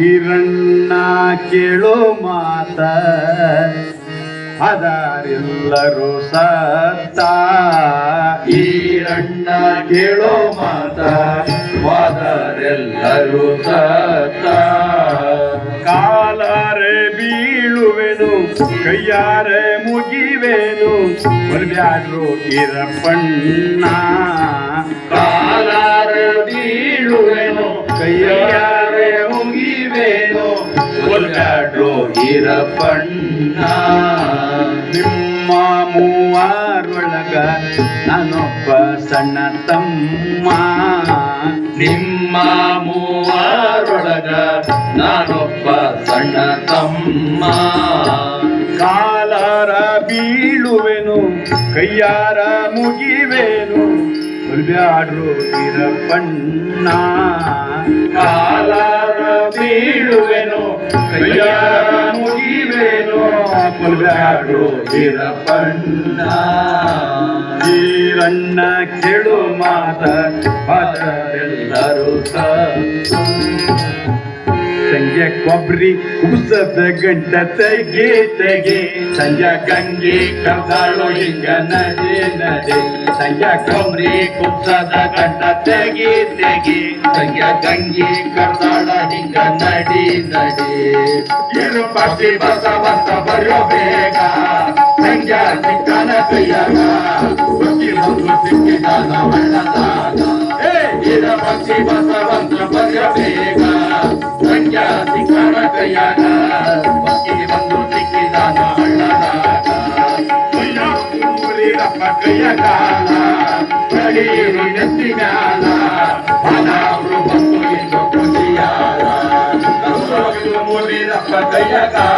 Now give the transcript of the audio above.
ಈರಣ್ಣ ಕೇಳೋ ಮಾತ ಅದರೆಲ್ಲರೂ ಸತ್ತ. ಈರಣ್ಣ ಕೇಳೋ ಮಾತ ವಾದರೆಲ್ಲರೂ ಸತ್ತ. ಕಾಲಾರೆ ಬೀಳುವೆನು ಕೈಯಾರೆ ಮುಗಿವೆನು ಬರ್ಬ್ಯಾಡ್ರು ಈರಪ್ಪಣ್ಣ. ಕಾಲಾರೆ ಬೀಳುವೆನು ಕೈಯಾರೆ ಮುಗಿವೆನು ಬರ್ಬ್ಯಾಡ್ರು ಈರಪ್ಪಣ್ಣ. ನಿಮ್ಮ ಮೂವರೊಳಗ ನಾನೊಬ್ಬ ಸಣ್ಣ ತಮ್ಮ. ನಿಮ್ಮ ಮೂವರೊಳಗ ನಾನೊಬ್ಬ ಸಣ್ಣ ತಮ್ಮ. ಕಾಲಾರ ಬೀಳುವೆನು ಕೈಯಾರ ಮುಗಿವೆನು ಬರ್ಬ್ಯಾಡ್ರು ಈರಪ್ಪಣ್ಣ. ಕಾಲಾರ ಬೀಳುವೆನು ಕೈಯಾರ ಮುಗಿವೆನು ಬರ್ಬ್ಯಾಡ್ರು ಈರಪ್ಪಣ್ಣ. ಈರಣ್ಣ ಕೇಳು ಮಾತ ಅದರೆಲ್ಲರೂ ಸತ್ತ. ಸಂಜೆ ಕೊಬ್ಬರಿ ಕುಸದ ಗಂಟ ತೆಗೆ ತೆಗೆ ಸಂಜೆ ಗಂಗೆ ಕರ್ದಾಳು ಹಿಂಗ ನಡೆ ನಡೆ. ಸಂಜೆ ಕೊಬ್ಬರಿ ಕುಸದ ಗಂಟ ತೆಗೆ ತೆಗೆ ಸಂಜೆ ಗಂಗೆ ಕರ್ದಾಳ ಹಿಂಗ ನಡಿ ನಡಿ. ಇರುಪಟ್ಟಿ ಬಸವಂತ ಬರೋ ಬೇಗ ಸಂಜೆ ಸಿಕ್ಕನ ಕೈಯಾಗ ಹುಟ್ಟಿ ಬಂದು ಸಿಕ್ಕಿದಾನ ಒಳ್ಳದಾಗ. ಇರುಪಟ್ಟಿ ಬಸವಂತ ಬರೋ ಬೇಗ ಸಂಜೆ ಸಿಕ್ಕನ ಕೈಯಾಗ ಹುಟ್ಟಿ ಬಂದು ಸಿಕ್ಕಿದಾನ ಒಳ್ಳದಾಗ. ಕೈಯ ಕಾಲ ಬಡಿಯಿರು ನೆತ್ತಿಗಾಲ ಬಾದಾವರು ಬಂದು ಎಂದು ಖುಷಿಯಾಲ. ಮುರಿದಪ್ಪ ಕೈಯ ಕಾಲ